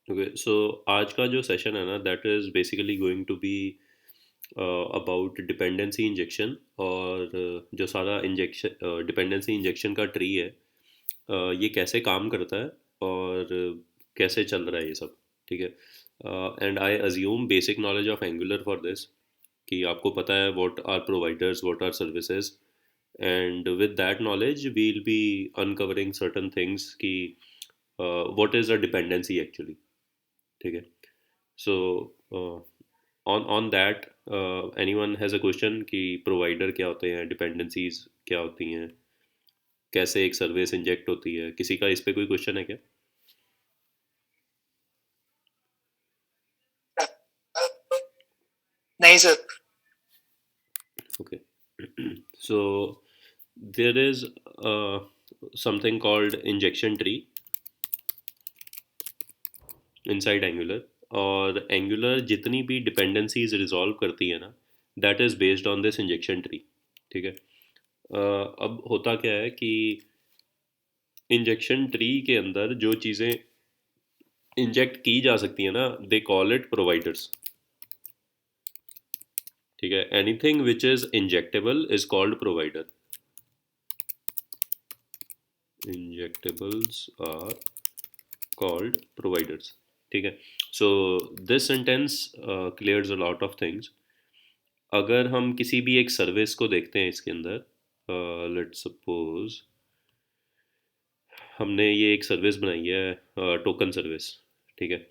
Okay, सो आज का जो सेशन है ना, that is basically going to be about dependency injection. और जो सारा इंजेक्शन डिपेंडेंसी इंजेक्शन का ट्री है, ये कैसे काम करता है और कैसे चल रहा है ये सब। ठीक है। And I assume basic knowledge of Angular for this, कि आपको पता है what are providers, what are services, and with that knowledge we will be uncovering certain things कि what is a dependency actually. ठीक है। So on that, anyone has a question कि provider क्या होते हैं, डिपेंडेंसीज क्या होती हैं, कैसे एक सर्विस इंजेक्ट होती है? किसी का इस पे कोई क्वेश्चन है क्या? नहीं sir. Okay. So there is uh, something called injection tree inside Angular, और Angular जितनी भी डिपेंडेंसीज रिजॉल्व करती है ना, that is based on this injection tree. ठीक है। अब होता क्या है कि इंजेक्शन ट्री के अंदर जो चीज़ें इंजेक्ट की जा सकती है ना, दे कॉल इट प्रोवाइडर्स। ठीक है। Anything which is injectable is called provider. Injectables are called providers. ठीक है। So this sentence clears a lot of things. अगर हम किसी भी एक सर्विस को देखते हैं इसके अंदर, लेट्स सपोज हमने ये एक सर्विस बनाई है, टोकन सर्विस। ठीक है।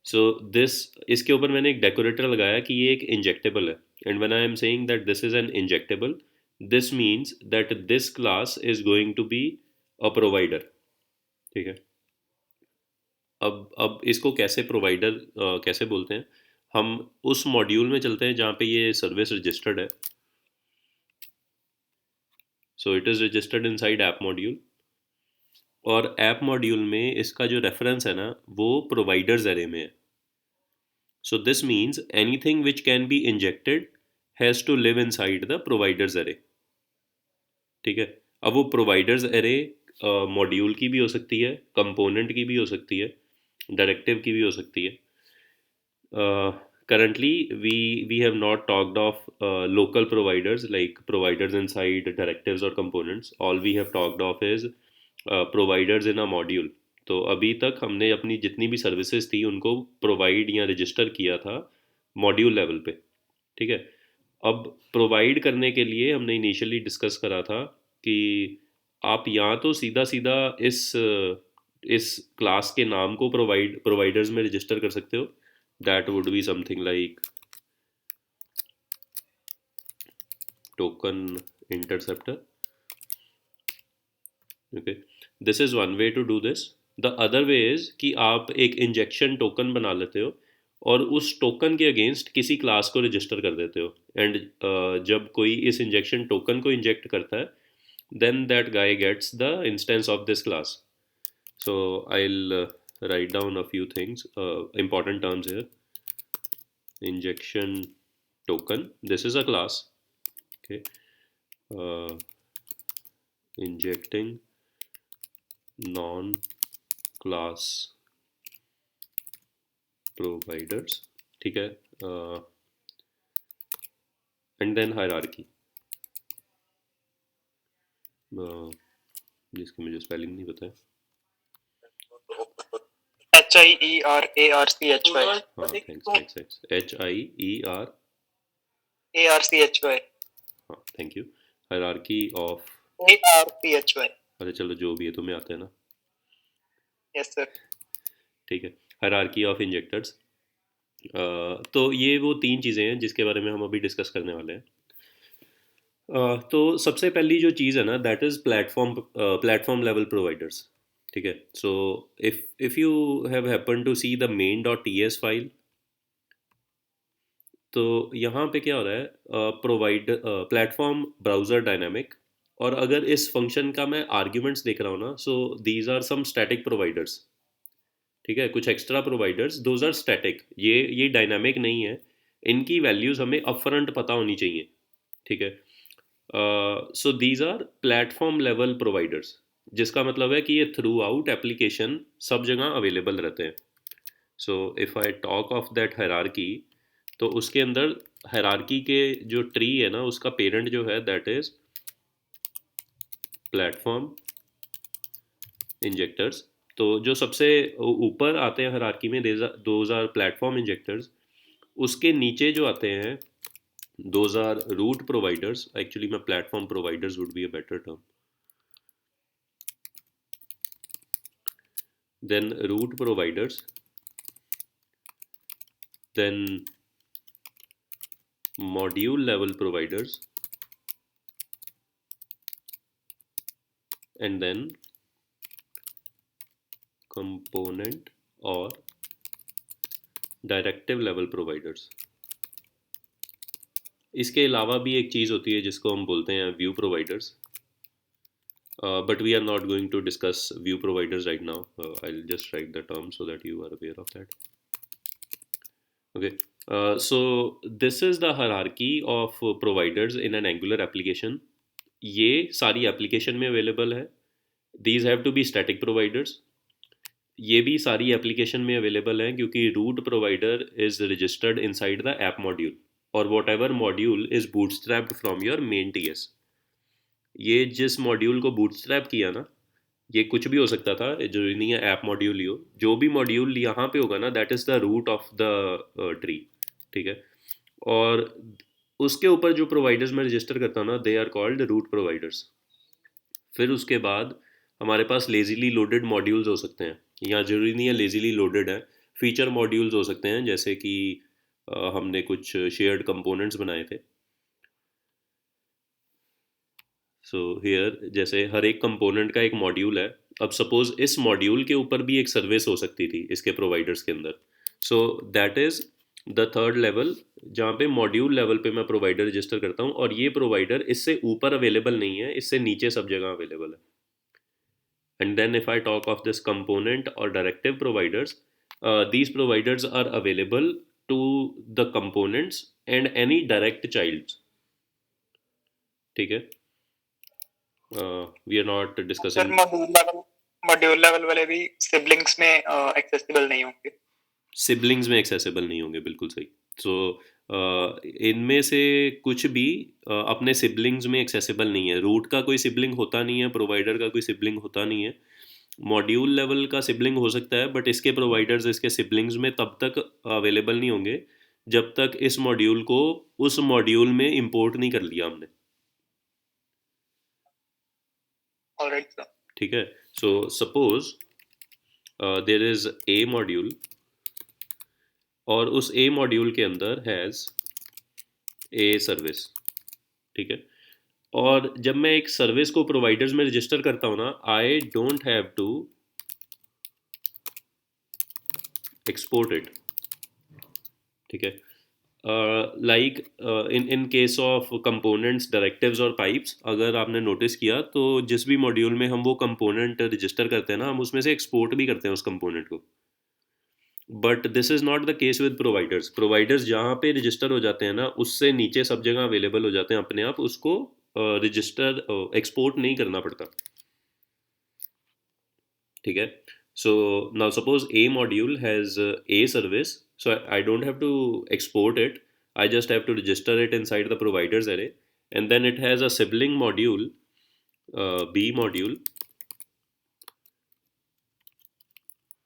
सो दिस, इसके ऊपर मैंने एक डेकोरेटर लगाया कि ये एक इंजेक्टेबल है। And when I am saying that this is an injectable, this means that this class is going to be a provider. ठीक है। अब इसको कैसे प्रोवाइडर कैसे बोलते हैं? हम उस मॉड्यूल में चलते हैं जहाँ पे ये सर्विस रजिस्टर्ड है। सो it is registered inside app module, और ऐप मॉड्यूल में इसका जो रेफरेंस है ना, वो प्रोवाइडर्स एरे में है। So this means anything which can be injected has to live inside the providers array. ठीक है। अब वो प्रोवाइडर्स एरे मॉड्यूल की भी हो सकती है, कंपोनेंट की भी हो सकती है, डायरेक्टिव की भी हो सकती है। Currently we have not talked of local providers like providers inside directives or components. All we have talked of is providers in a module. तो अभी तक हमने अपनी जितनी भी सर्विसेज थी उनको प्रोवाइड या रजिस्टर किया था मॉड्यूल लेवल पे। ठीक है। अब प्रोवाइड करने के लिए हमने इनिशियली डिस्कस करा था कि आप या तो सीधा सीधा इस क्लास के नाम को प्रोवाइडर्स में रजिस्टर कर सकते हो। That would be something like token interceptor. Okay, this is one way to do this. The other way is कि आप एक इंजेक्शन टोकन बना लेते हो और उस टोकन के अगेंस्ट किसी क्लास को रजिस्टर कर देते हो। एंड जब कोई इस इंजेक्शन टोकन को इंजेक्ट करता है, then that guy gets the instance of this class. So I'll write down a few things, important terms here. Injection token, this is a class. Okay. uh, Injecting non class providers. ठीक है। And then hierarchy, uh, जिसकी मुझे spelling नहीं पता है। HIERARCHY हाँ, thanks. HIER, ARCHY हाँ thank you. Hierarchy of, ARCHY। अरे चलो जो भी है तुम्हें आता है ना। Yes sir. ठीक है। Hierarchy of injectors. तो ये वो तीन चीज़ें हैं जिसके बारे में हम अभी डिस्कस करने वाले हैं। तो सबसे पहली जो चीज़ है ना, that is platform level providers. ठीक है। So if you have happen to see the main dot T S file, तो यहाँ पे क्या हो रहा है, प्रोवाइड प्लेटफॉर्म ब्राउज़र डायनामिक। और अगर इस फंक्शन का मैं आर्ग्यूमेंट्स देख रहा हूँ ना, so these are some static providers. ठीक है। कुछ extra providers, those are static, ये डायनामिक नहीं है। इनकी वैल्यूज़ हमें अपफ्रंट पता होनी चाहिए। ठीक है। So these are platform level providers, जिसका मतलब है कि ये थ्रू आउट एप्लीकेशन सब जगह अवेलेबल रहते हैं। सो if I talk of that hierarchy, तो उसके अंदर हायरार्की के जो ट्री है ना, उसका पेरेंट जो है दैट इज प्लेटफॉर्म इंजेक्टर्स। तो जो सबसे ऊपर आते हैं हायरार्की में, दोज आर प्लेटफॉर्म इंजेक्टर्स। उसके नीचे जो आते हैं, those are root providers. Actually मैं platform providers would be a better term. Then root providers, then module level providers, and then component or directive level providers. इसके अलावा भी एक चीज़ होती है जिसको हम बोलते हैं view providers, but we are not going to discuss view providers right now. I will just write the term so that you are aware of that. Okay, so this is the hierarchy of providers in an Angular application. ये सारी application में available है। These have to be static providers. ये भी सारी application में available हैं क्योंकि root provider is registered inside the app module, और whatever module is bootstrapped from your main TS. ये जिस मॉड्यूल को बूटस्ट्रैप किया ना, ये कुछ भी हो सकता था, जरूरी नहीं है ऐप मॉड्यूल ही हो। जो भी मॉड्यूल यहाँ पे होगा ना, that is the root of the tree. ठीक है। और उसके ऊपर जो प्रोवाइडर्स मैं रजिस्टर करता हूँ ना, they are called root providers. फिर उसके बाद हमारे पास लेजीली लोडेड मॉड्यूल्स हो सकते हैं, या जरूरी नहीं है लेजीली लोडेड है। फीचर मॉड्यूल्स हो सकते हैं, जैसे कि हमने कुछ शेयर्ड कंपोनेंट्स बनाए थे। सो हियर जैसे हर एक कंपोनेंट का एक मॉड्यूल है। अब सपोज इस मॉड्यूल के ऊपर भी एक सर्विस हो सकती थी इसके प्रोवाइडर्स के अंदर। So that is the third level, जहाँ पे मॉड्यूल लेवल पे मैं प्रोवाइडर रजिस्टर करता हूँ, और ये प्रोवाइडर इससे ऊपर अवेलेबल नहीं है, इससे नीचे सब जगह अवेलेबल है। And then if I talk of this component or directive providers, these providers are available to the components and any direct childs. ठीक है। We are not sir discussing module level वाले भी सिबलिंग्स में accessible नहीं होंगे। Siblings में accessible नहीं होंगे, बिल्कुल सही। सो इनमें से कुछ भी अपने सिबलिंग्स में एक्सेसिबल नहीं है। रूट का कोई सिबलिंग होता नहीं है, प्रोवाइडर का कोई सिबलिंग होता नहीं है। मॉड्यूल लेवल का सिबलिंग हो सकता है, बट इसके प्रोवाइडर्स इसके सिबलिंग्स में तब तक अवेलेबल नहीं होंगे जब तक इस मॉड्यूल को उस मॉड्यूल में इंपोर्ट नहीं कर लिया हमने। Alright sir. ठीक है। So suppose there is a module, और उस ए मॉड्यूल के अंदर हैज़ ए सर्विस। ठीक है। और जब मैं एक सर्विस को प्रोवाइडर्स में रजिस्टर करता हूँ ना, I don't have to export it. ठीक है। Like in case of components, directives और पाइप्स, अगर आपने नोटिस किया तो जिस भी मॉड्यूल में हम वो कंपोनेंट रजिस्टर करते हैं ना, हम उसमें से एक्सपोर्ट भी करते हैं उस कंपोनेंट को। But this is not the case with providers. Providers जहाँ पे रजिस्टर हो जाते हैं ना, उससे नीचे सब जगह अवेलेबल हो जाते हैं अपने आप, उसको रजिस्टर एक्सपोर्ट नहीं करना पड़ता। ठीक है। So now suppose A module has a service, so I don't have to export it. I just have to register it inside the providers array, and then it has a sibling module, B module।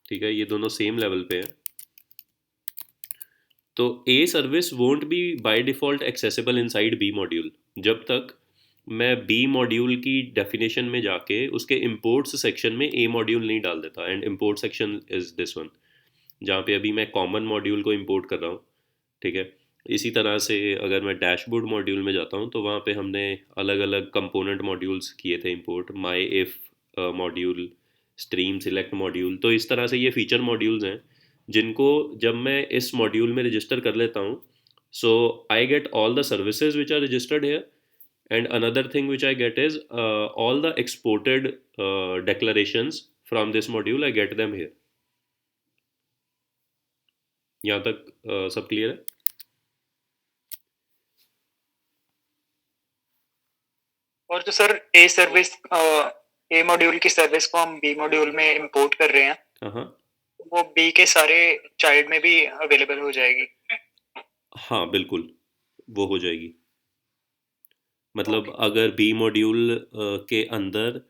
ठीक है, ये दोनों same level पे हैं। तो A service won't be by default accessible inside B module जब तक मैं B मॉड्यूल की डेफिनेशन में जाके उसके इंपोर्ट्स सेक्शन में A मॉड्यूल नहीं डाल देता। And import section is this one, जहाँ पे अभी मैं कॉमन मॉड्यूल को इंपोर्ट कर रहा हूँ। ठीक है। इसी तरह से अगर मैं डैशबोर्ड मॉड्यूल में जाता हूँ, तो वहाँ पे हमने अलग अलग कंपोनेंट मॉड्यूल्स किए थे import, my if module, stream select module. तो इस तरह से ये फीचर मॉड्यूल्स हैं जिनको जब मैं इस मॉड्यूल में रजिस्टर कर लेता हूँ, so I get all the services which are registered here. And another thing which I get is all the exported declarations from this module, I get them here. यहाँ तक सब क्लियर है? और जो सर ए मॉड्यूल की service को हम B module में इंपोर्ट कर रहे हैं, हाँ हाँ। वो बी के सारे चाइल्ड में भी अवेलेबल हो जाएगी। हाँ बिल्कुल, वो हो जाएगी। मतलब ओके। अगर बी मॉड्यूल के अंदर,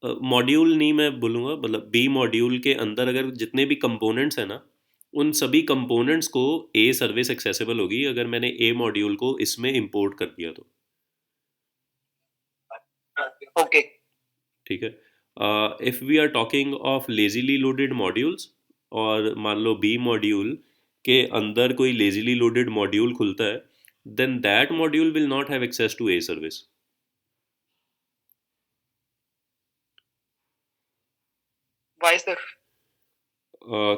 मॉड्यूल नहीं मैं बोलूँगा, मतलब बी मॉड्यूल के अंदर अगर जितने भी कंपोनेंट्स हैं ना, उन सभी कंपोनेंट्स को ए सर्विस एक्सेसिबल होगी अगर मैंने ए मॉड्यूल को इसमें इंपोर्ट कर दिया तो। ओके। ठीक है। If we are talking of lazily loaded modules, और मान लो बी मॉड्यूल के अंदर कोई लेजीली लोडेड मॉड्यूल खुलता है, then that module will not have access to a service. Why sir?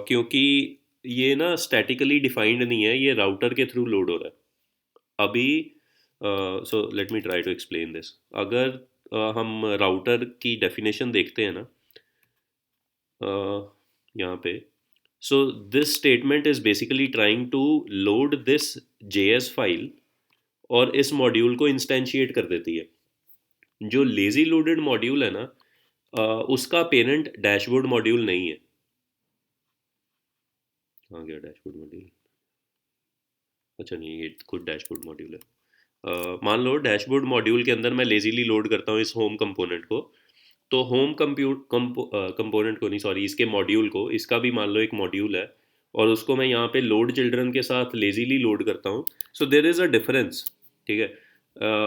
क्योंकि ये ना स्टैटिकली डिफाइंड नहीं है, ये राउटर के थ्रू लोड हो रहा है अभी। So let me try to explain this. अगर हम राउटर की डेफिनेशन देखते हैं ना, यहाँ पे, so this statement is basically trying to load this JS file और इस मॉड्यूल को इंस्टेंशिएट कर देती है। जो लेजी लोडेड मॉड्यूल है ना, उसका पेरेंट डैशबोर्ड मॉड्यूल नहीं है। कहाँ गया डैशबोर्ड मॉड्यूल? अच्छा नहीं, ये खुद डैशबोर्ड मॉड्यूल है। मान लो डैशबोर्ड मॉड्यूल के अंदर मैं लेजीली लोड करता हूँ इस होम कंपोनेंट को, तो होम कंपोनेंट को नहीं, सॉरी, इसके मॉड्यूल को, इसका भी मान लो एक मॉड्यूल है, और उसको मैं यहाँ पे लोड चिल्ड्रन के साथ लेजीली लोड करता हूँ। सो देर इज़ अ डिफरेंस। ठीक है।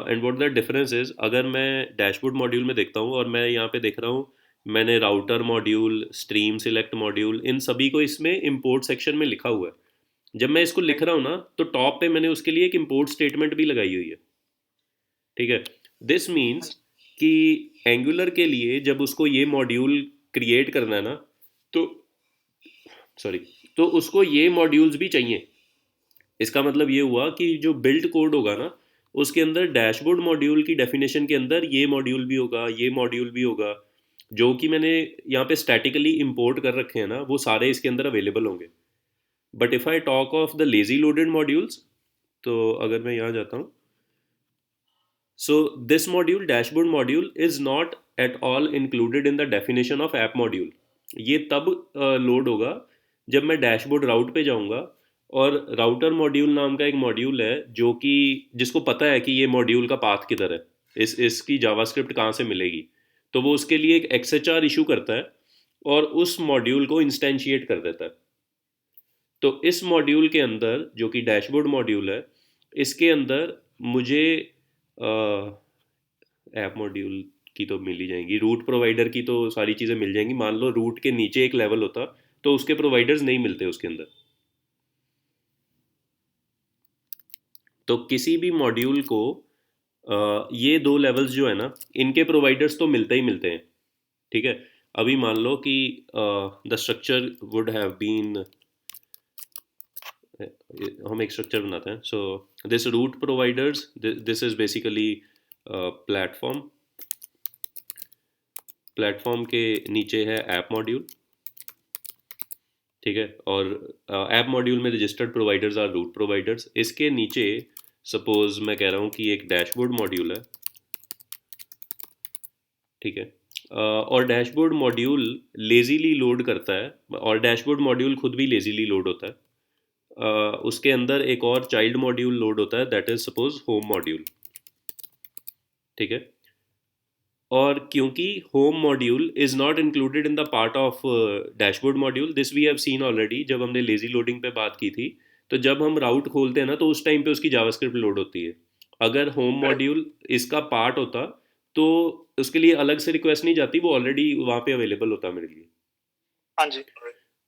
And what the difference is, अगर मैं डैशबोर्ड मॉड्यूल में देखता हूँ और मैं यहाँ पे देख रहा हूँ, मैंने router module, stream select module, इन सभी को इसमें इंपोर्ट सेक्शन में लिखा हुआ है। जब मैं इसको लिख रहा हूँ ना, तो टॉप पे मैंने उसके लिए एक इंपोर्ट स्टेटमेंट भी लगाई हुई है। ठीक है। दिस मीन्स कि एंगुलर के लिए जब उसको ये मॉड्यूल क्रिएट करना है ना, तो सॉरी, तो उसको ये मॉड्यूल्स भी चाहिए। इसका मतलब ये हुआ कि जो बिल्ट कोड होगा ना, उसके अंदर डैशबोर्ड मॉड्यूल की डेफिनेशन के अंदर ये मॉड्यूल भी होगा, ये मॉड्यूल भी होगा, जो कि मैंने यहाँ पे स्टैटिकली इंपोर्ट कर रखे हैं ना, वो सारे इसके अंदर अवेलेबल होंगे। But if I talk of the lazy loaded modules, तो अगर मैं यहाँ जाता हूँ, so this module, dashboard module, is not at all included in the definition of app module. ये तब लोड होगा जब मैं डैशबोर्ड राउट पे जाऊंगा, और राउटर मॉड्यूल नाम का एक मॉड्यूल है जो कि, जिसको पता है कि ये मॉड्यूल का पाथ किधर है, इसकी जावास्क्रिप्ट कहाँ से मिलेगी, तो वो उसके लिए एक XHR इशू करता है और उस मॉड्यूल को इंस्टेंशिएट कर देता है। तो इस मॉड्यूल के अंदर, जो कि डैशबोर्ड मॉड्यूल है, इसके अंदर मुझे ऐप मॉड्यूल की तो मिल ही जाएंगी, रूट प्रोवाइडर की तो सारी चीज़ें मिल जाएंगी। मान लो रूट के नीचे एक लेवल होता, तो उसके प्रोवाइडर्स नहीं मिलते उसके अंदर। तो किसी भी मॉड्यूल को ये दो लेवल्स जो है ना, इनके प्रोवाइडर्स तो मिलते ही मिलते हैं। ठीक है। अभी मान लो कि the structure would have been, हम एक स्ट्रक्चर बनाते हैं। So this root providers, this is basically platform. Platform के नीचे है ऐप मॉड्यूल। ठीक है। और ऐप मॉड्यूल में registered providers are root providers. इसके नीचे सपोज मैं कह रहा हूँ कि एक डैशबोर्ड मॉड्यूल है। ठीक है। और डैशबोर्ड मॉड्यूल लेजीली लोड करता है, और डैशबोर्ड मॉड्यूल खुद भी लेजीली लोड होता है। उसके अंदर एक और चाइल्ड मॉड्यूल लोड होता है, that is suppose home module. ठीक है। और क्योंकि home module is not included in the part of dashboard module, this we have seen already जब हमने लेजी लोडिंग पे बात की थी। तो जब हम राउट खोलते हैं ना, तो उस टाइम पे उसकी जावास्क्रिप्ट लोड होती है। अगर होम मॉड्यूल इसका पार्ट होता, तो उसके लिए अलग से रिक्वेस्ट नहीं जाती, वो ऑलरेडी वहाँ पे अवेलेबल होता मेरे लिए। हाँ जी।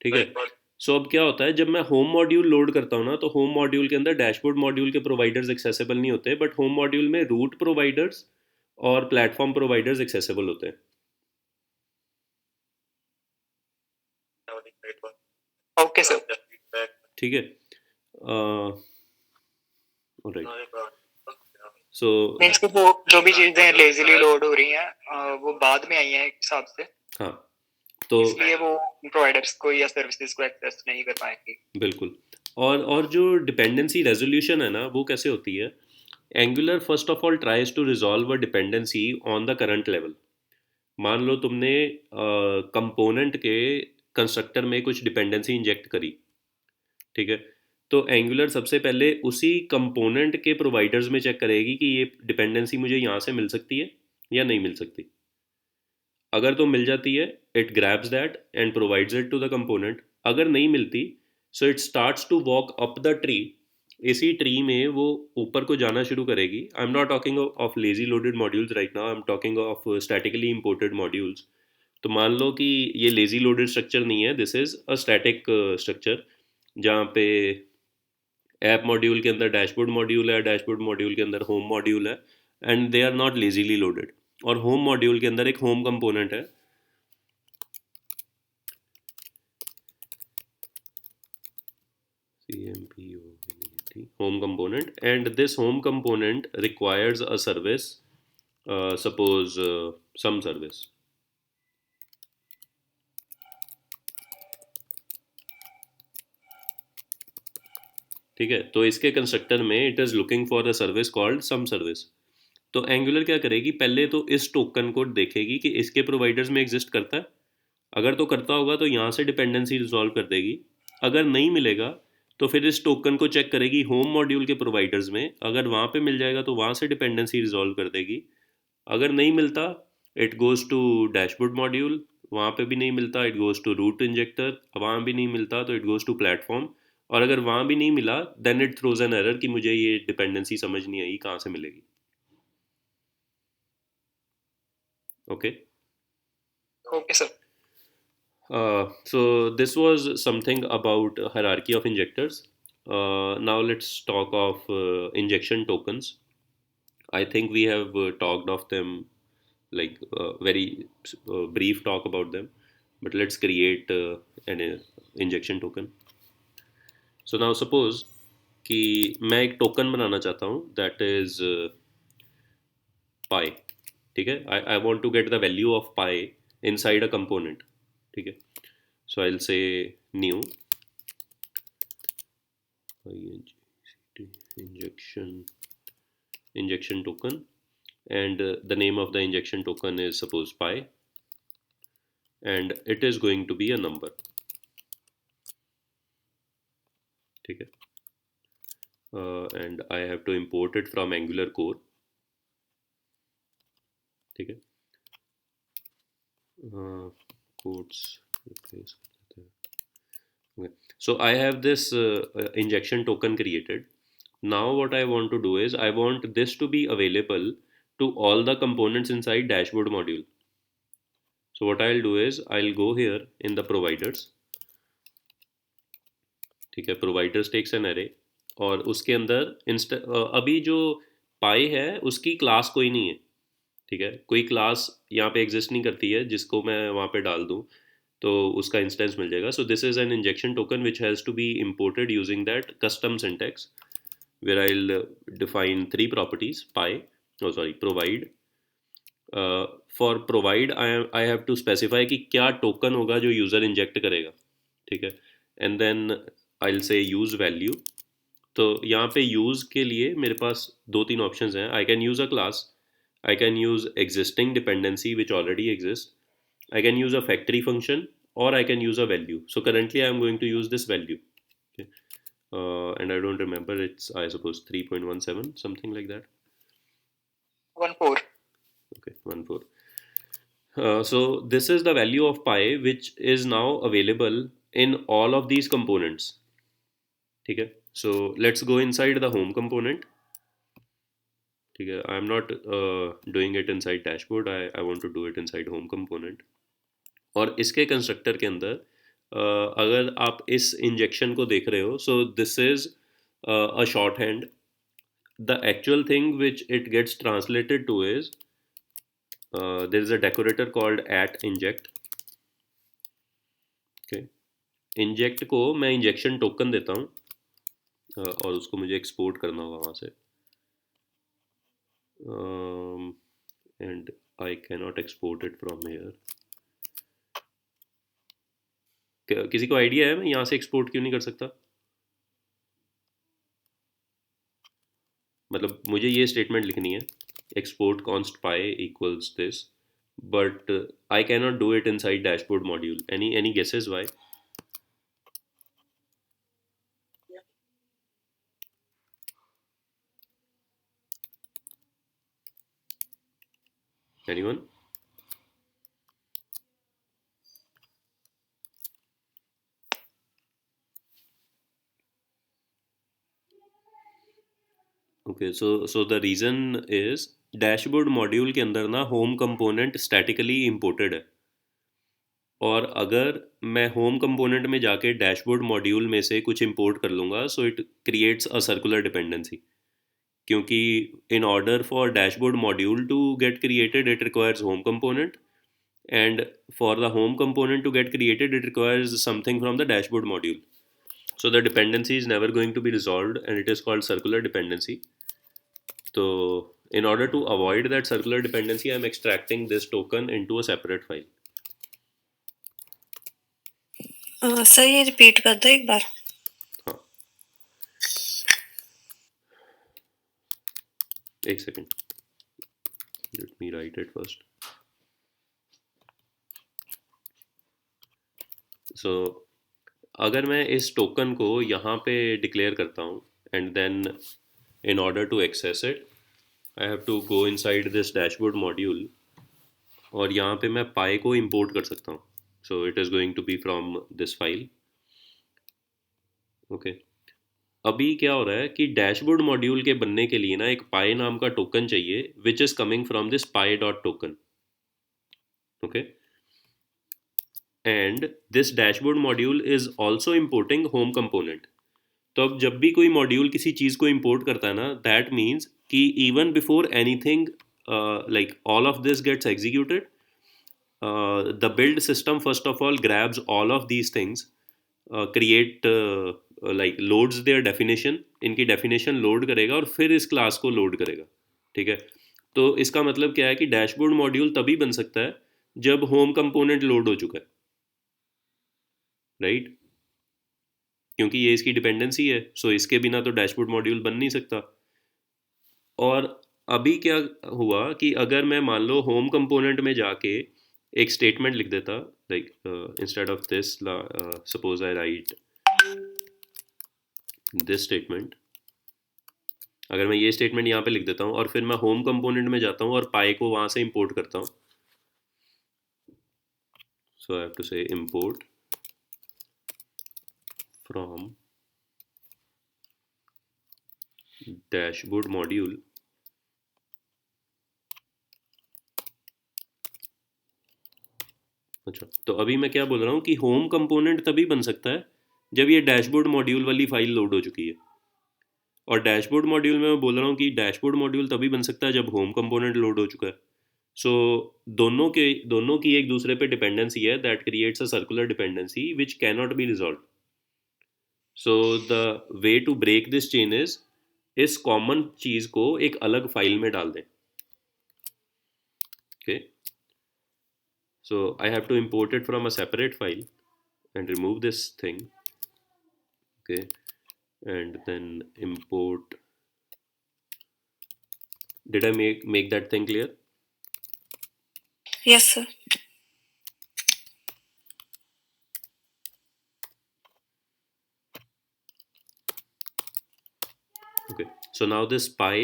ठीक है। सो अब क्या होता है, जब मैं होम मॉड्यूल लोड करता हूँ ना, तो होम मॉड्यूल के अंदर डैशबोर्ड मॉड्यूल के प्रोवाइडर्स एक्सेसिबल नहीं होते, बट होम मॉड्यूल में रूट प्रोवाइडर्स और प्लेटफॉर्म प्रोवाइडर्स एक्सेसिबल होते हैं। Okay sir. ठीक है। राइट। सो मीन्स कि वो जो भी चीजें लेजीली लोड हो रही हैं वो बाद में आई हैं एक हिसाब से, हाँ, तो इसलिए वो प्रोवाइडर्स को या सर्विसेज को एक्सेस नहीं कर पाएंगी। बिल्कुल। और जो डिपेंडेंसी रेजोल्यूशन है ना, वो कैसे होती है? Angular first of all tries to resolve a dependency on the current level. मान लो तुमने कंपोनेंट के कंस्ट्रक्टर में कुछ डिपेंडेंसी इंजेक्ट करी, ठीक है, तो एंगुलर सबसे पहले उसी कंपोनेंट के प्रोवाइडर्स में चेक करेगी कि ये डिपेंडेंसी मुझे यहाँ से मिल सकती है या नहीं मिल सकती। अगर तो मिल जाती है, it grabs that and provides it to the component. अगर नहीं मिलती, so it starts to walk up the tree. इसी ट्री में वो ऊपर को जाना शुरू करेगी। I am not talking of lazy loaded modules right now, I am talking of statically imported modules. तो मान लो कि ये लेजी लोडेड स्ट्रक्चर नहीं है, this is a static structure, जहाँ पे ऐप मॉड्यूल के अंदर डैशबोर्ड मॉड्यूल है, डैशबोर्ड मॉड्यूल के अंदर होम मॉड्यूल है, and they are not lazily loaded. और होम मॉड्यूल के अंदर एक होम कंपोनेंट है, CMPO home component, and this home component requires a service, suppose some service, ठीक है। तो इसके कंस्ट्रक्टर में it is looking for a service called some service. तो एंगुलर क्या करेगी, पहले तो इस टोकन को देखेगी कि इसके प्रोवाइडर्स में एग्जिस्ट करता है। अगर तो करता होगा तो यहाँ से डिपेंडेंसी रिजॉल्व कर देगी। अगर नहीं मिलेगा तो फिर इस टोकन को चेक करेगी होम मॉड्यूल के प्रोवाइडर्स में। अगर वहाँ पे मिल जाएगा तो वहाँ से डिपेंडेंसी रिजॉल्व कर देगी। अगर नहीं मिलता, it goes to dashboard module. वहाँ पे भी नहीं मिलता, it goes to root injector. वहाँ भी नहीं मिलता तो इट गोज़ टू प्लेटफॉर्म। और अगर वहाँ भी नहीं मिला, then it throws an error कि मुझे ये डिपेंडेंसी समझ नहीं आई, कहाँ से मिलेगी। Okay. Okay sir. So this was something about hierarchy of injectors. Now let's talk of injection tokens. I think we have talked of them, like very brief talk about them, but let's create an injection token. So now suppose कि मैं एक token बनाना चाहता हूँ, that is pi, ठीक है। I want to get the value of pi inside a component, ठीक है। So I'll say new injection token, and the name of the injection token is suppose pi, and it is going to be a number, ठीक है। And I have to import it from Angular core, ठीक है। Quotes replace, okay. So I have this injection token created. Now what I want to do is I want this to be available to all the components inside dashboard module. So what I'll do is I'll go here in the providers, ठीक है। providers takes an array, और उसके अंदर अभी जो पाई है उसकी class कोई नहीं है, ठीक है। कोई क्लास यहाँ पे एग्जिस्ट नहीं करती है जिसको मैं वहाँ पे डाल दूँ तो उसका इंस्टेंस मिल जाएगा। So this is an injection token which has to be imported using that custom syntax where I'll define three properties: pi, oh sorry, provide. For provide I have to specify कि क्या token होगा जो user inject करेगा, ठीक है। And then I'll say use value. तो यहाँ पे यूज़ के लिए मेरे पास दो तीन ऑप्शंस हैं। I can use a class, I can use existing dependency which already exist, I can use a factory function, or I can use a value. So currently I am going to use this value. Okay. And I don't remember, it's I suppose 3.17, something like that. 1.4. Okay, 1.4. So this is the value of pi which is now available in all of these components. ठीक है। So let's go inside the home component. ठीक है। I am not doing it inside dashboard. I want to do it inside home component. और इसके constructor के अंदर अगर आप इस इंजेक्शन को देख रहे हो, so this is a shorthand. The actual thing which it gets translated to is there is a decorator called at inject. Okay, inject को मैं इंजेक्शन टोकन देता हूँ, और उसको मुझे एक्सपोर्ट करना होगा वहाँ से, and I can not export it from here. किसी को आइडिया है मैं यहाँ से एक्सपोर्ट क्यों नहीं कर सकता? मतलब मुझे ये स्टेटमेंट लिखनी है, export const pi equals this, but I cannot do it inside dashboard module. Any guesses why? Anyone? Okay, so the reason is dashboard module के अंदर ना होम कंपोनेंट स्टैटिकली इंपोर्टेड है, और अगर मैं होम कंपोनेंट में जाके डैशबोर्ड मॉड्यूल में से कुछ इंपोर्ट कर लूँगा, so it creates a circular dependency, क्योंकि in order for dashboard module to get created it requires home component, and for the home component to get created it requires something from the dashboard module. So the dependency is never going to be resolved and it is called circular dependency. So in order to avoid that circular dependency, I'm extracting this token into a separate file. Sir ये repeat कर दो एक बार. हाँ, एक second, let me write it first. So अगर मैं इस token को यहाँ पे डिक्लेयर करता हूँ and then in order to access it I have to go inside this dashboard module, और यहाँ पे मैं पाई को इंपोर्ट कर सकता हूँ. So it is going to be from this file. Okay, अभी क्या हो रहा है कि डैशबोर्ड मॉड्यूल के बनने के लिए ना एक पाई नाम का टोकन चाहिए which is coming from this Pie dot token. Okay, and this dashboard module is also importing home component. तो अब जब भी कोई मॉड्यूल किसी चीज़ को इम्पोर्ट करता है ना, दैट मीन्स कि even before anything like all of this gets executed, the build system first of all grabs all of these things, create like loads their definition, इनकी definition load करेगा और फिर इस class को load करेगा. ठीक है, तो इसका मतलब क्या है कि डैशबोर्ड मॉड्यूल तभी बन सकता है जब होम कंपोनेंट लोड हो चुका है, राइट? क्योंकि ये इसकी डिपेंडेंसी है, सो इसके बिना तो डैशबोर्ड मॉड्यूल बन नहीं सकता. और अभी क्या हुआ कि अगर मैं मान लो होम कंपोनेंट में जाके एक स्टेटमेंट लिख देता, like instead of this suppose I right this statement, अगर मैं ये स्टेटमेंट यहाँ पे लिख देता हूँ और फिर मैं होम कंपोनेंट में जाता हूँ और पाई को वहाँ से इंपोर्ट करता हूँ. सो आई हैव टू से इंपोर्ट फ्रॉम डैशबोर्ड मॉड्यूल. अच्छा, तो अभी मैं क्या बोल रहा हूँ कि होम कंपोनेंट तभी बन सकता है जब ये डैशबोर्ड मॉड्यूल वाली फाइल लोड हो चुकी है, और डैशबोर्ड मॉड्यूल में मैं बोल रहा हूँ कि डैशबोर्ड मॉड्यूल तभी बन सकता है जब होम कंपोनेंट लोड हो चुका है. सो दोनों की एक दूसरे पे डिपेंडेंसी है that creates a circular dependency which cannot be resolve. So the way to break this chain is इस कॉमन चीज़ को एक अलग फाइल में डाल दें. Okay, so I have to import it from a separate file and remove this thing. Okay, and then import. Did I make that thing clear? Yes sir. Okay, so now this pi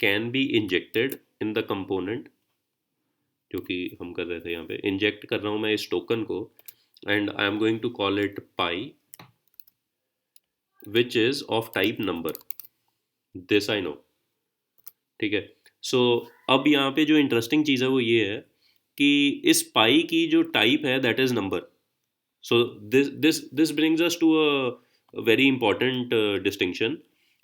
can be injected in the component जो कि हम कर रहे थे. यहाँ पे inject कर रहा हूँ मैं इस टोकन को and I am going to call it pi which is of type number. This I know. ठीक है, सो अब यहाँ पे जो इंटरेस्टिंग चीज़ है वो ये है कि इस पाई की जो टाइप है that is number. So this brings us to a very important distinction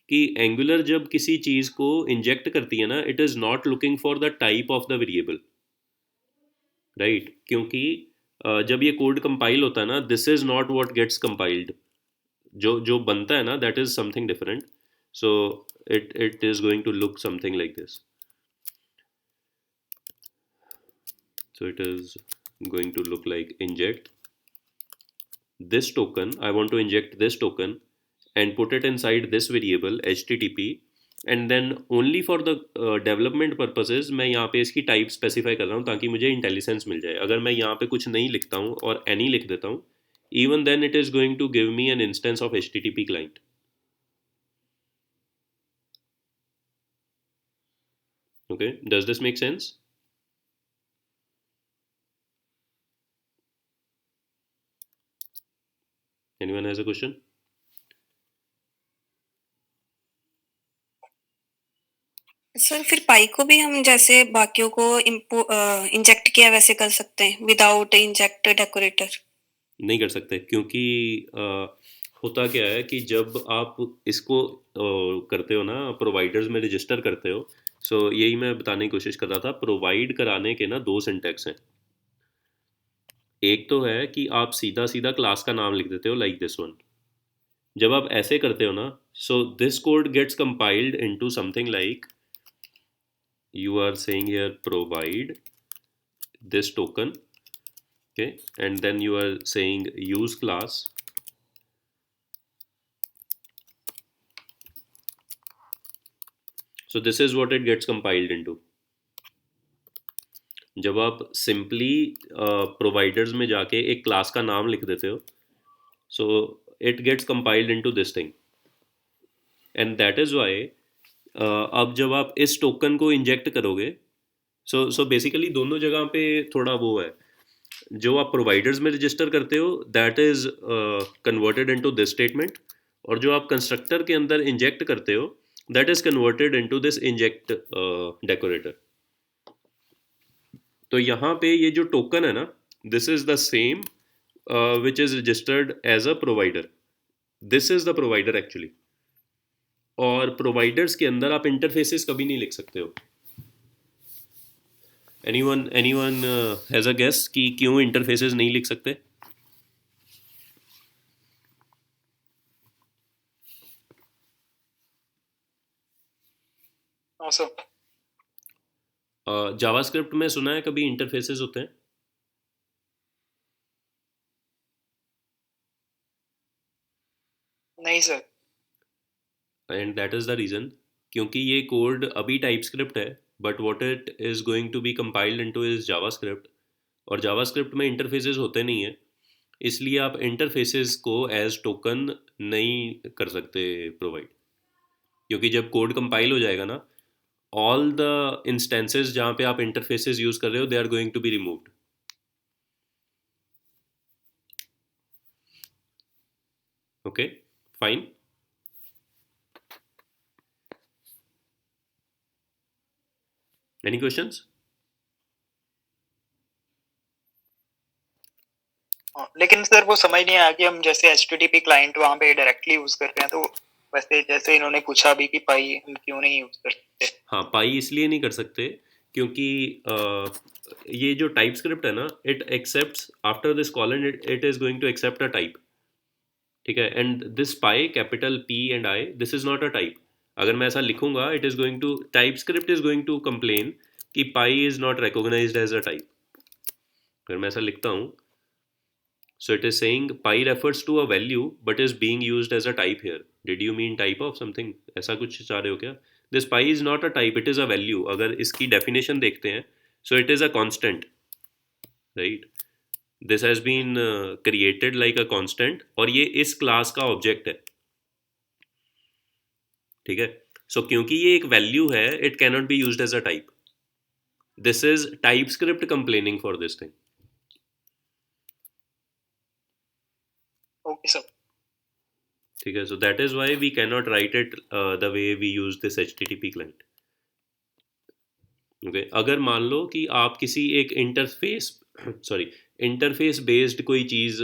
कि एंगुलर जब किसी चीज़ को इंजेक्ट करती है ना, it is not looking for the type of the variable, right? क्योंकि जब ये कोड कंपाइल होता है ना, this is not what gets compiled. जो जो बनता है ना that is something different. So it is going to look something like this. So it is going to look like inject this token. I want to inject this token and put it inside this variable HTTP and then only for the development purposes मैं यहाँ पे इसकी type specify कर रहा हूँ ताकि मुझे intelligence मिल जाए. अगर मैं यहाँ पे कुछ नहीं लिखता हूँ और एनी लिख देता हूँ, even then it is going to give me an instance of HTTP client. Okay, does this make sense? Anyone has a question? Sir फिर पाई को भी हम जैसे बाकियों को इंजेक्ट किया वैसे कर सकते हैं विदाउट इंजेक्ट डेकोरेटर? नहीं कर सकते क्योंकि होता क्या है कि जब आप इसको करते हो ना, प्रोवाइडर्स में रजिस्टर करते हो. सो यही मैं बताने की कोशिश कर रहा था. प्रोवाइड कराने के ना दो सिंटैक्स हैं. एक तो है कि आप सीधा सीधा क्लास का नाम लिख देते हो लाइक दिस वन. जब आप ऐसे करते हो ना, so this code gets compiled into something like you are saying here provide this token, okay, and then you are saying use class. So this is what it gets compiled into. जब आप simply providers में जाके एक class का नाम लिख देते हो, so it gets compiled into this thing. And that is why अब जब आप इस टोकन को इंजेक्ट करोगे, सो बेसिकली दोनों जगह पे थोड़ा वो है. जो आप प्रोवाइडर्स में रजिस्टर करते हो that is converted into this statement, और जो आप कंस्ट्रक्टर के अंदर इंजेक्ट करते हो that is converted into this inject decorator. तो यहाँ पे ये जो टोकन है ना, this is the same which is registered as a provider. This is the provider actually. और प्रोवाइडर्स के अंदर आप इंटरफेसेस कभी नहीं लिख सकते हो. एनीवन हैज अ गेस कि क्यों इंटरफेसेस नहीं लिख सकते? हाँ सर. जावास्क्रिप्ट में सुना है कभी इंटरफेसेस होते हैं? नहीं sir. And that is the reason क्योंकि ये कोड अभी टाइपस्क्रिप्ट है, but what it is going to be compiled into is JavaScript. और जावास्क्रिप्ट में इंटरफेसेस होते नहीं हैं, इसलिए आप इंटरफेसेस को एज टोकन नहीं कर सकते प्रोवाइड. क्योंकि जब कोड कंपाइल हो जाएगा ना, ऑल द इंस्टेंसेस जहाँ पे आप इंटरफेसेस यूज़ कर रहे हो they are going to be removed. Okay, fine. Any questions? लेकिन सर वो समझ नहीं आया कि हम जैसे HTTP क्लाइंट वहाँ पे डायरेक्टली यूज कर रहे हैं, तो वैसे जैसे इन्होंने पूछा अभी कि पाई हम क्यों नहीं यूज कर सकते. हाँ, पाई इसलिए नहीं कर सकते क्योंकि ये जो टाइप स्क्रिप्ट है ना, it accepts after this colon it is going to accept a type. ठीक है, and this pi capital P and I this is not a type. अगर मैं ऐसा लिखूंगा it is going to, TypeScript is going to complain कि pi is not recognized as a type. अगर मैं ऐसा लिखता हूँ, so it is saying pi refers to a value but is being used as a type here. Did you mean type of something? ऐसा कुछ चाह रहे हो क्या? This pi is not a type, it is a value. अगर इसकी definition देखते हैं, so it is a constant, right? This has been created like a constant और ये इस class का object है. ठीक है? So क्योंकि ये एक value है, it cannot be used as a type. This is TypeScript complaining for this thing. Okay sir. ठीक है, so that is why we cannot write it the way we use this HTTP client. Okay, अगर मान लो कि आप किसी एक interface sorry interface based कोई चीज़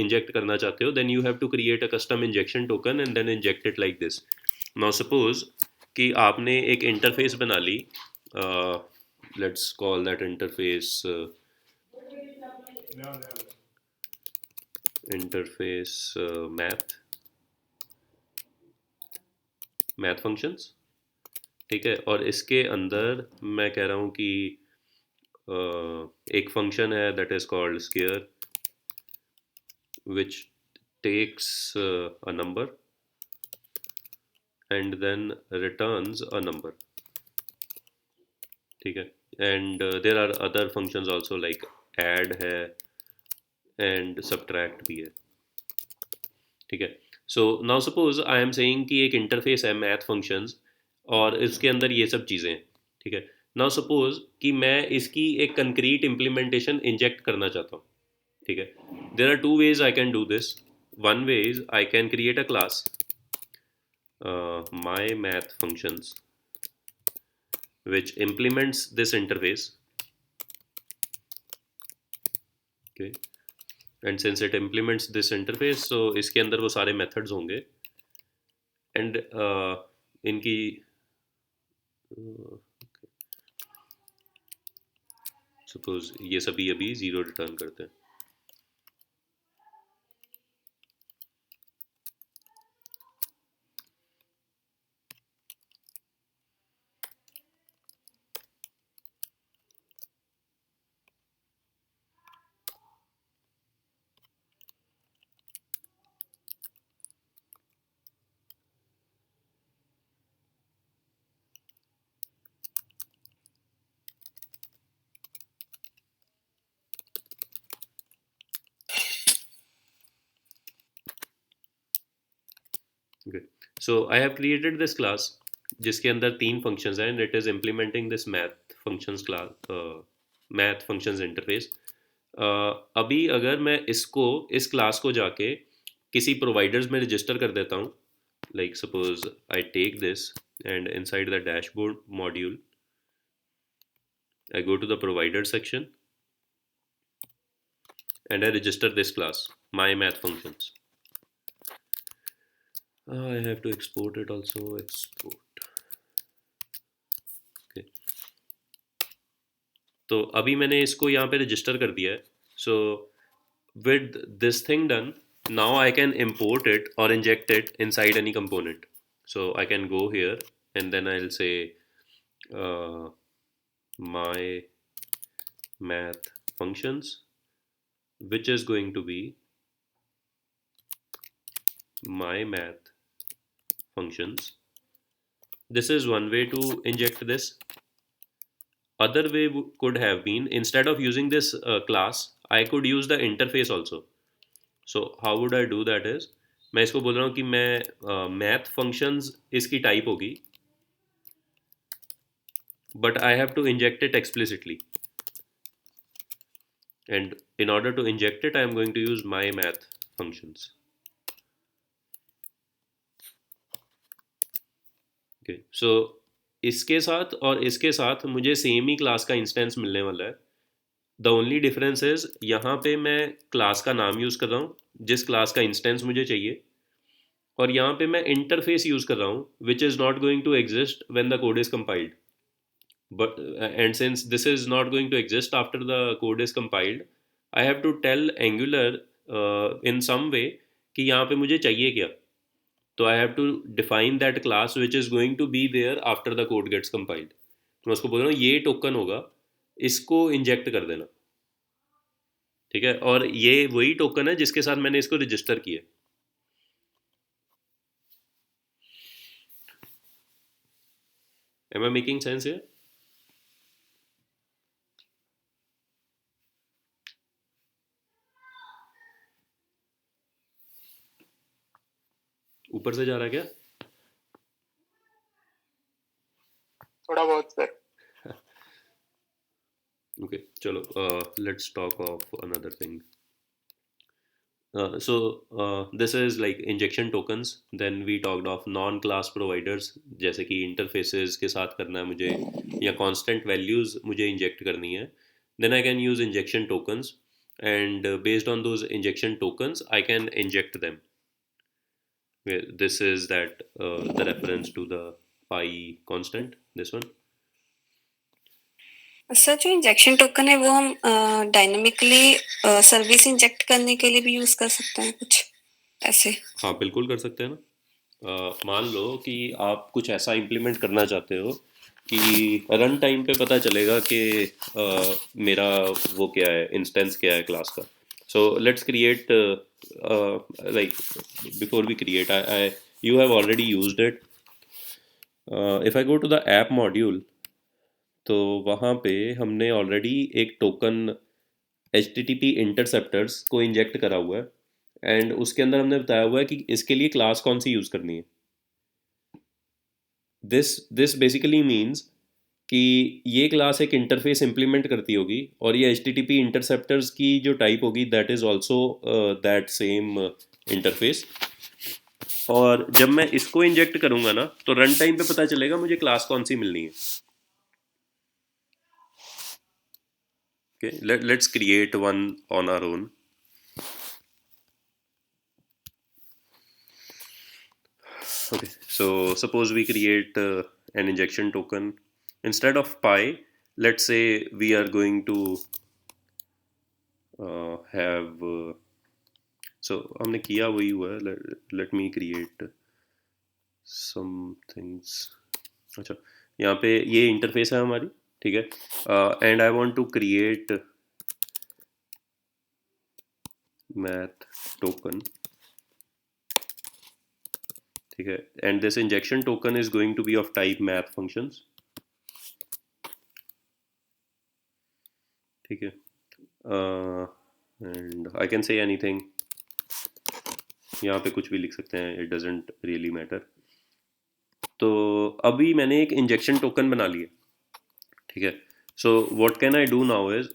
इंजेक्ट करना चाहते हो, then you have to create a custom injection token and then inject it like this. Now suppose कि आपने एक इंटरफेस बना ली, let's call that interface math functions. ठीक है, और इसके अंदर मैं कह रहा हूँ कि एक फंक्शन है that is called square which takes a number and then returns a number. ठीक है. And there are other functions also like add है and subtract भी है. ठीक है. So now suppose I am saying कि एक इंटरफेस है मैथ फंक्शंस और इसके अंदर ये सब चीज़ें हैं. ठीक है. नाउ सपोज कि मैं इसकी एक कंक्रीट इम्प्लीमेंटेशन इंजेक्ट करना चाहता हूँ. ठीक है. There are two ways I can do this. One way is I can create a class my math functions which implements this interface. Okay. And since it implements this interface, so इसके अंदर वो सारे methods होंगे and इनकी suppose ये सभी अभी 0 return करते हैं. Okay. So I have created this class जिसके अंदर 3 functions हैं and it is implementing this math functions class math functions interface. अभी अगर मैं इसको इस क्लास को जाके किसी प्रोवाइडर्स में रजिस्टर कर देता हूँ, like suppose I take this and inside the dashboard module I go to the provider section and I register this class my math functions. I have to export it also. Export. Okay. तो अभी मैंने इसको यहाँ पे register कर दिया है. So with this thing done, now I can import it or inject it inside any component. So I can go here and then I'll say my math functions, which is going to be my math functions. This is one way to inject this. Other way could have been, instead of using this class, I could use the interface also. So how would I do that is, मैं इसको बोल रहा हूँ कि मैं math functions इसकी type होगी, but I have to inject it explicitly. And in order to inject it, I am going to use my math functions. Okay. So इसके साथ और इसके साथ मुझे सेम ही क्लास का इंस्टेंस मिलने वाला है. द ओनली डिफरेंस इज यहाँ पे मैं क्लास का नाम यूज़ कर रहा हूँ जिस क्लास का इंस्टेंस मुझे चाहिए, और यहाँ पे मैं इंटरफेस यूज़ कर रहा हूँ which is not going to exist when the code is compiled. But and since this is not going to exist after the code is compiled, I have to tell Angular in some way कि यहाँ पे मुझे चाहिए क्या. तो I have to define that class which is going to be there after the code gets compiled. तो मैं उसको बोल रहा हूँ ये टोकन होगा, इसको इंजेक्ट कर देना. ठीक है. और ये वही टोकन है जिसके साथ मैंने इसको रजिस्टर किया. Am I making sense here? ऊपर से जा रहा है क्या? थोड़ा बहुत सर. Okay, चलो let's talk of another thing. So this is like injection tokens. Then we talked of non-class providers, जैसे कि interfaces के साथ करना है मुझे या constant values मुझे inject करनी है. Then I can use injection tokens, and based on those injection tokens, I can inject them. This is that the reference to the pi constant. This one. Sir जो injection token है वो हम dynamically service inject करने के लिए भी use कर सकते हैं कुछ ऐसे. हाँ बिल्कुल कर सकते हैं ना. मान लो कि आप कुछ ऐसा इम्प्लीमेंट करना चाहते हो कि रन टाइम पे पता चलेगा कि मेरा वो क्या है, इंस्टेंस क्या है क्लास का. So let's create like before we create, I you have already used it if I go to the app module, तो वहाँ पे हमने ऑलरेडी एक टोकन HTTP इंटरसेप्टर्स को इंजेक्ट करा हुआ है, एंड उसके अंदर हमने बताया हुआ है कि इसके लिए क्लास कौन सी यूज़ करनी है। दिस बेसिकली मीन्स कि ये क्लास एक इंटरफेस इम्प्लीमेंट करती होगी, और ये HTTP इंटरसेप्टर्स की जो टाइप होगी that is also that same interface. और जब मैं इसको इंजेक्ट करूँगा ना, तो रन टाइम पे पता चलेगा मुझे क्लास कौन सी मिलनी है। Okay, let's create one on our own. Okay, so suppose we create an injection token. Instead of pi, let's say we are going to have so हमने किया वही हुआ है. Let me create some things. अच्छा, यहाँ पे ये interface है हमारी, ठीक है, and I want to create math token, ठीक है, and this injection token is going to be of type math functions, ठीक है, and I can say anything, यहाँ पे कुछ भी लिख सकते हैं, इट डजेंट रियली मैटर। तो अभी मैंने एक इंजेक्शन टोकन बना लिया, ठीक है। So what can I do now is,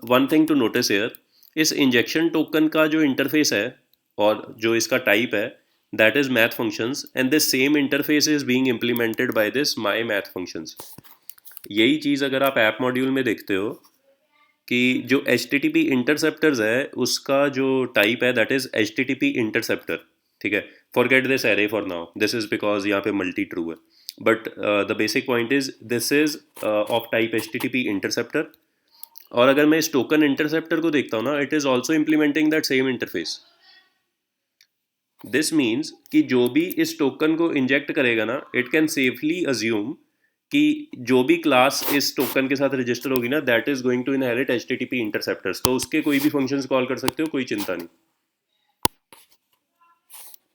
one thing to notice here, इस इंजेक्शन टोकन का जो इंटरफेस है और जो इसका टाइप है that is math functions, and this same interface is being implemented by this my math functions. यही चीज़ अगर आप ऐप मॉड्यूल में देखते हो कि जो HTTP इंटरसेप्टर्स है उसका जो टाइप है दैट इज HTTP इंटरसेप्टर, ठीक है। Forget this array for now, this is because यहाँ पे मल्टी ट्रू है, but the basic point is this is of type HTTP interceptor. और अगर मैं इस टोकन इंटरसेप्टर को देखता हूँ ना, it is also implementing that same interface. This means कि जो भी इस टोकन को इंजेक्ट करेगा ना, इट कैन सेफली अज्यूम कि जो भी क्लास इस टोकन के साथ रजिस्टर होगी ना, that is going to inherit HTTP interceptors. तो उसके कोई भी फंक्शंस कॉल कर सकते हो, कोई चिंता नहीं,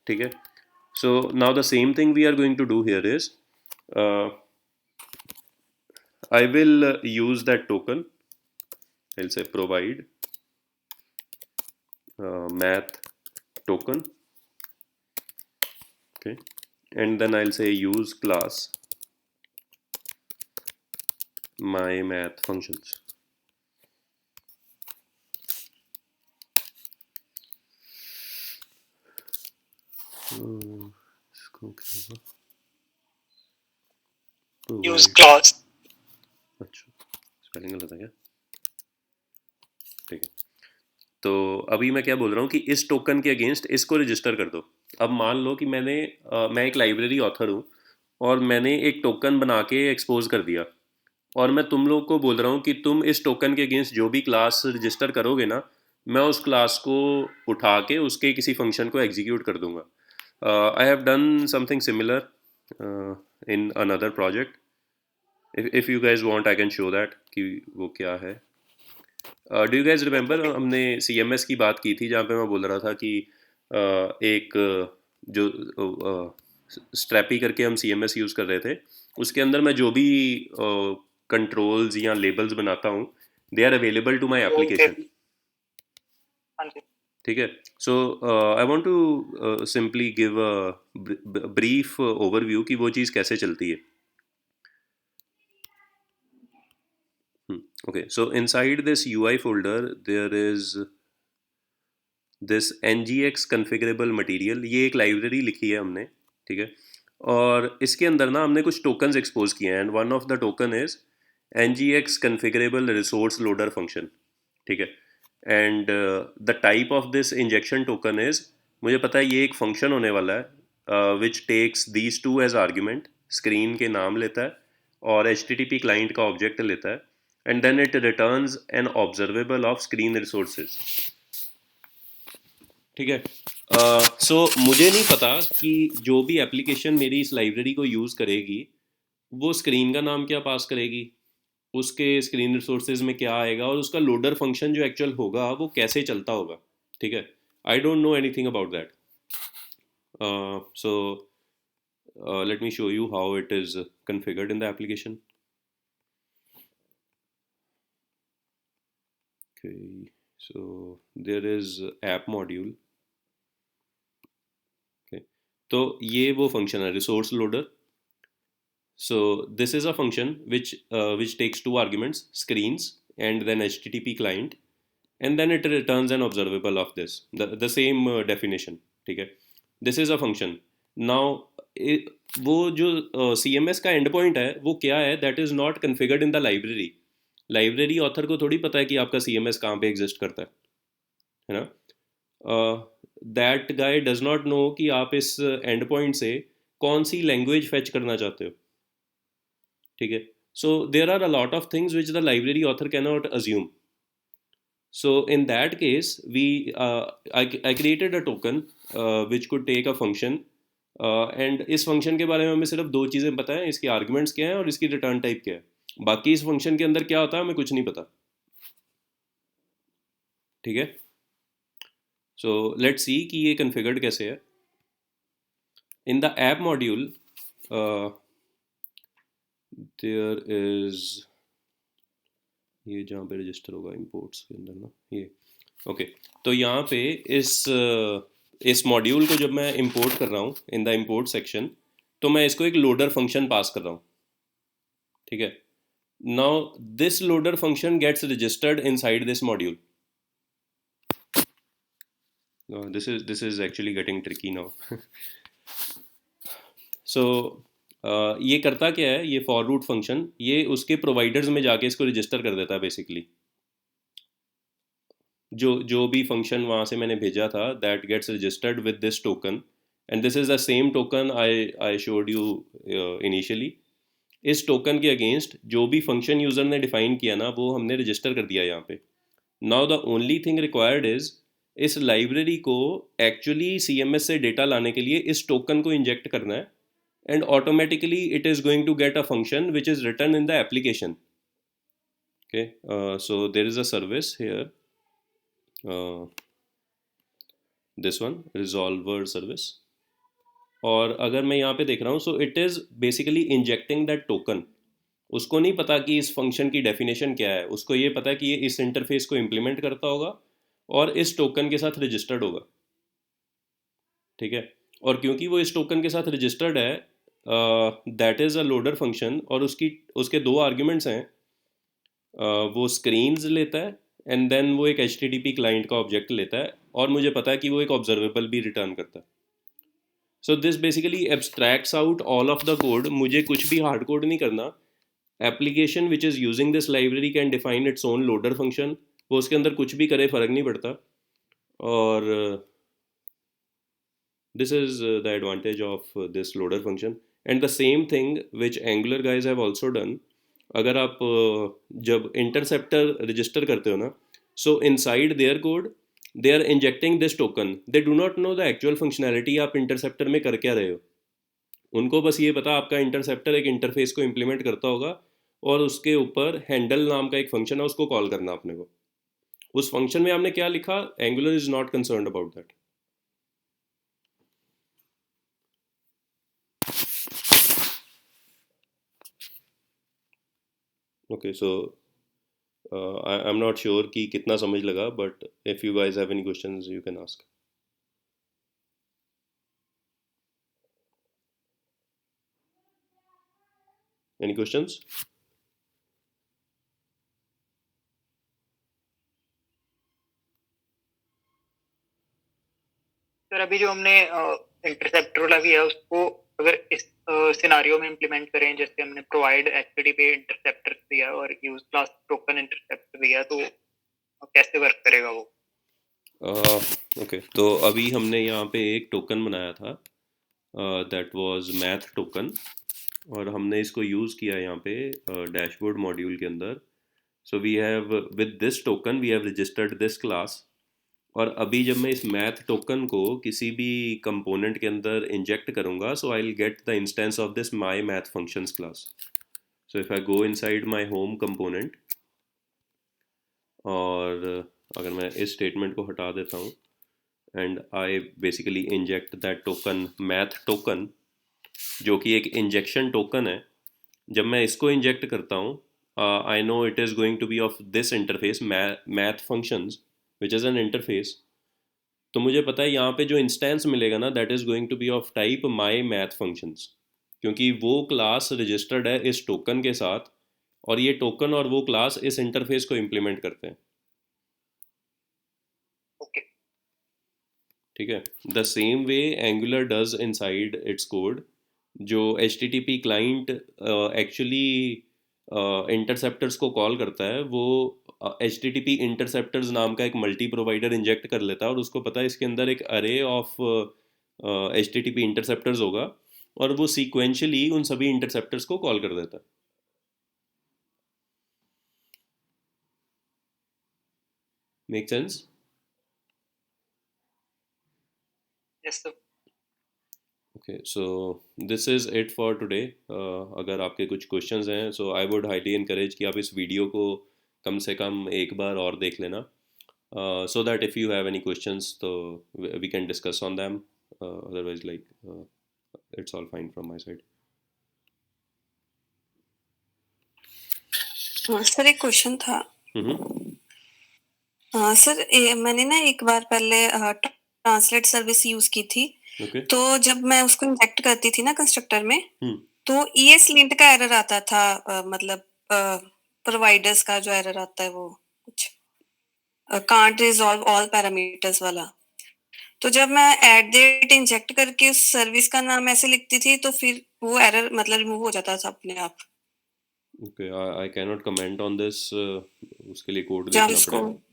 ठीक है। So now the same thing we are going to do here is, I will use that token. I'll say provide math token, okay, and then I'll say use class my math functions. इसको क्या होगा, use provide, clause. अच्छा spelling गलत है क्या, ठीक है। तो अभी मैं क्या बोल रहा हूँ कि इस टोकन के अगेंस्ट इसको रजिस्टर कर दो। अब मान लो कि मैं एक लाइब्रेरी ऑथर हूँ और मैंने एक टोकन बना के एक्सपोज कर दिया, और मैं तुम लोग को बोल रहा हूँ कि तुम इस टोकन के अगेंस्ट जो भी क्लास रजिस्टर करोगे ना, मैं उस क्लास को उठा के उसके किसी फंक्शन को एग्जीक्यूट कर दूंगा। I have done something similar in another project. If you guys want I can show that कि वो क्या है। डू यू गाइज रिमेंबर हमने CMS की बात की थी, जहाँ पे मैं बोल रहा था कि एक जो स्ट्रैपी करके हम CMS यूज़ कर रहे थे, उसके अंदर मैं जो भी कंट्रोल्स या लेबल्स बनाता हूँ, they are available to my application, हाँ जी। ठीक है। So I want to simply give a brief overview कि वो चीज़ कैसे चलती है। Okay, so inside this UI folder there is this ngx configurable material, ये एक लाइब्रेरी लिखी है हमने, ठीक है। और इसके अंदर ना हमने कुछ टोकन्स एक्सपोज किए हैं, and one of the token is ngx configurable resource loader function, ठीक है। And the type of this injection token is, मुझे पता है ये एक फंक्शन होने वाला है which takes these two as argument, screen के नाम लेता है और HTTP क्लाइंट का ऑब्जेक्ट लेता है, and then it returns an observable of screen resources, ठीक है। सो मुझे नहीं पता कि जो भी एप्लीकेशन मेरी इस लाइब्रेरी को यूज़ करेगी वो स्क्रीन का नाम क्या पास करेगी, उसके स्क्रीन रिसोर्सेज में क्या आएगा, और उसका लोडर फंक्शन जो एक्चुअल होगा वो कैसे चलता होगा, ठीक है। I don't know anything about that. So let me show you how it is configured in the application. Okay, so there is app module. Okay, तो ये वो function है resource loader. So this is a function which takes two arguments, screens and then HTTP client, and then it returns an observable of this, the same definition. ठीक है, this is a function. Now वो जो CMS का and point है वो क्या है, that is not configured in the library. Library author को थोड़ी पता है कि आपका CMS कहाँ पे एग्जिस्ट करता है ना. That guy does not know कि आप इस एंड पॉइंट से कौन सी लैंग्वेज फेच करना चाहते हो. ठीक है, so there are a lot of things which the library author cannot assume. So in that case I created a token which could take a function, and इस function के बारे में हमें सिर्फ दो चीज़ें पता है, इसके आर्गुमेंट्स क्या हैं और इसकी रिटर्न टाइप क्या है. बाकी इस फंक्शन के अंदर क्या होता है हमें कुछ नहीं पता. ठीक है, so let's see कि ये कन्फिगर्ड कैसे है. In the app module there is, ये जहाँ पे रजिस्टर होगा इंपोर्ट्स के अंदर ना, ये ओके. तो यहाँ पे इस मॉड्यूल को जब मैं इंपोर्ट कर रहा हूँ इन द इंपोर्ट सेक्शन, तो मैं इसको एक लोडर फंक्शन पास कर रहा हूँ. ठीक है, now this loader function gets registered inside this module. This is actually getting tricky now. So ये करता क्या है, ये फॉर रूट फंक्शन ये उसके प्रोवाइडर्स में जाके इसको रजिस्टर कर देता है बेसिकली. जो भी फंक्शन वहाँ से मैंने भेजा था, that gets registered with this token, and this is the same token I showed you initially. इस टोकन के अगेंस्ट जो भी फंक्शन यूज़र ने डिफाइन किया ना, वो हमने रजिस्टर कर दिया यहाँ पे. Now the only thing required is इस लाइब्रेरी को एक्चुअली CMS से डेटा लाने के लिए इस टोकन को इंजेक्ट करना है, and automatically it is going to get a function which is written in the application. Okay, so there is a service here, this one resolver service. और अगर मैं यहाँ पे देख रहा हूँ, so it is basically injecting that token. उसको नहीं पता कि इस फंक्शन की डेफिनेशन क्या है, उसको ये पता है कि ये इस इंटरफेस को इम्प्लीमेंट करता होगा और इस टोकन के साथ रजिस्टर्ड होगा. ठीक है, और क्योंकि वो इस टोकन के साथ रजिस्टर्ड है, that is a loader function, और उसके दो आर्ग्यूमेंट्स हैं. वो स्क्रीन्स लेता है एंड देन वो एक HTTP क्लाइंट का ऑब्जेक्ट लेता है, और मुझे पता है कि वो एक ऑब्जर्वेबल भी रिटर्न करता है. So this basically abstracts out all of the code. मुझे कुछ भी हार्ड कोड नहीं करना. Application which is using this library can define its own loader function. वो उसके अंदर कुछ भी करे, फ़र्क नहीं पड़ता. और this is the advantage of this loader function, and the same thing which Angular guys have also done. अगर आप जब interceptor register करते हो ना, so inside their code they are injecting this token. They do not know the actual functionality आप interceptor में कर क्या रहे हो. उनको बस ये पता आपका interceptor एक interface को implement करता होगा और उसके ऊपर handle नाम का एक function है, उसको कॉल करना अपने को. उस function में आपने क्या लिखा, Angular is not concerned about that. Okay, so I'm not sure कि कितना समझ लगा, but if you guys have any questions, you can ask. Any questions? Sir अभी जो हमने इंटरसेप्टर वाला किया उसको अगर इस सिनारियो में इम्प्लीमेंट करें, जैसे हमने प्रोवाइड HTTP इंटरसेप्टर दिया और यूज क्लास टोकन इंटरसेप्टर दिया, तो कैसे वर्क करेगा वो? ओके, तो अभी हमने यहाँ पे एक टोकन बनाया था, दैट वाज मैथ टोकन, और हमने इसको यूज़ किया यहाँ पे डैशबोर्ड मॉड्यूल के अंदर. So we have with this token we have registered this class. और अभी जब मैं इस मैथ टोकन को किसी भी कंपोनेंट के अंदर इंजेक्ट करूँगा, so I will get the instance of this my math functions class. So if I go inside my home component, और अगर मैं इस स्टेटमेंट को हटा देता हूँ and I basically inject that token math token, जो कि एक इंजेक्शन टोकन है। जब मैं इसको इंजेक्ट करता हूँ, I know it is going to be of this interface math functions which is an interface. तो मुझे पता है यहाँ पे जो इंस्टेंस मिलेगा ना, that is going to be of type my math functions, क्योंकि वो क्लास रजिस्टर्ड है इस टोकन के साथ, और ये टोकन और वो क्लास इस इंटरफेस को इम्प्लीमेंट करते हैं। ओके ठीक है, the same way Angular does inside its code. जो H T T P client actually interceptors को कॉल करता है, वो H T T P interceptors नाम का एक मल्टी प्रोवाइडर इंजेक्ट कर लेता है, और उसको पता है इसके अंदर एक अरे of H T T P interceptors होगा, और वो सीक्वेंशियली उन सभी इंटरसेप्टर्स को कॉल कर देता है। Make sense? Yes sir okay, so this is it for today. अगर आपके कुछ क्वेश्चंस हैं, सो आई वुड हाईली इनकरेज कि आप इस वीडियो को कम से कम एक बार और देख लेना, so that if you have any questions, so we can discuss on them. Otherwise, like, it's all fine from my side. Sir एक क्वेश्चन था। Mm-hmm. सर मैंने ना एक बार पहले ट्रांसलेट सर्विस यूज की थी। Okay. तो जब मैं उसको इंजेक्ट करती थी ना कंस्ट्रक्टर में, Hmm. तो ईएस लिंट का एरर आता था, मतलब प्रोवाइडर्स का जो एरर आता है वो कुछ कांट रिजॉल्व ऑल पैरामीटर्स वाला। तो जब मैं एट डेट इंजेक्ट करके उस सर्विस का नाम ऐसे लिखती थी, तो फिर वो एरर मतलब रिमूव हो जाता था अपने आप। Okay, I cannot comment on this. उसके लिए कोड जब देखना इसको पड़ेगा।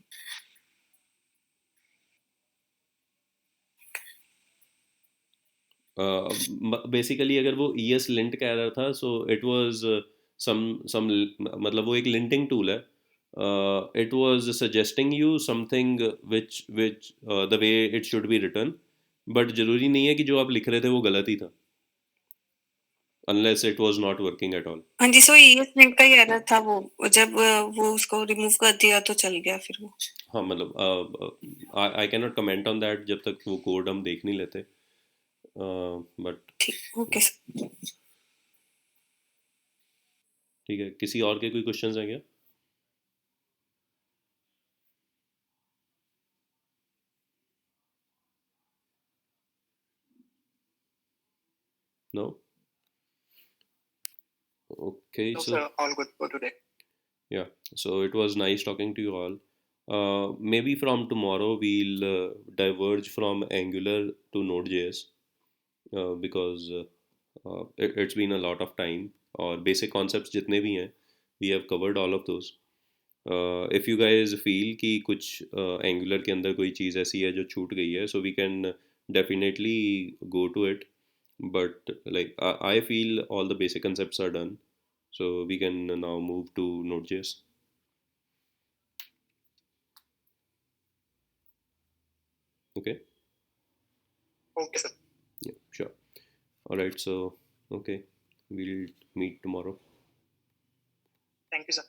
बेसिकली अगर वो ES लिंट का एरर था, सो इट वाज सम मतलब वो एक लिंटिंग टूल है। It was suggesting you something which the way it should be return, but जरूरी नहीं है कि जो आप लिख रहे थे वो गलत ही था, unless it was not working at all. हाँ जी, सो ईएस लिंट का ही एरर था वो। जब वो उसको रिमूव कर दिया तो चल गया फिर वो। हाँ, मतलब I cannot comment on that जब तक वो कोड हम देख नहीं लेते, बट ठीक, ओके सर। ठीक है। किसी और के कोई क्वेश्चंस हैं क्या? No? Okay, no so sir all good for today yeah, so it was nice talking to you all. Maybe from tomorrow we'll diverge from Angular to Node.js, because it's been a lot of time, और basic concepts जितने भी हैं we have covered all of those. If you guys feel कि कुछ Angular के अंदर कोई चीज़ ऐसी है जो छूट गई है, so we can definitely go to it, but like I feel all the basic concepts are done, so we can now move to Node.js. Okay. Okay sir Yeah, sure. All right, so okay, we'll meet tomorrow. Thank you sir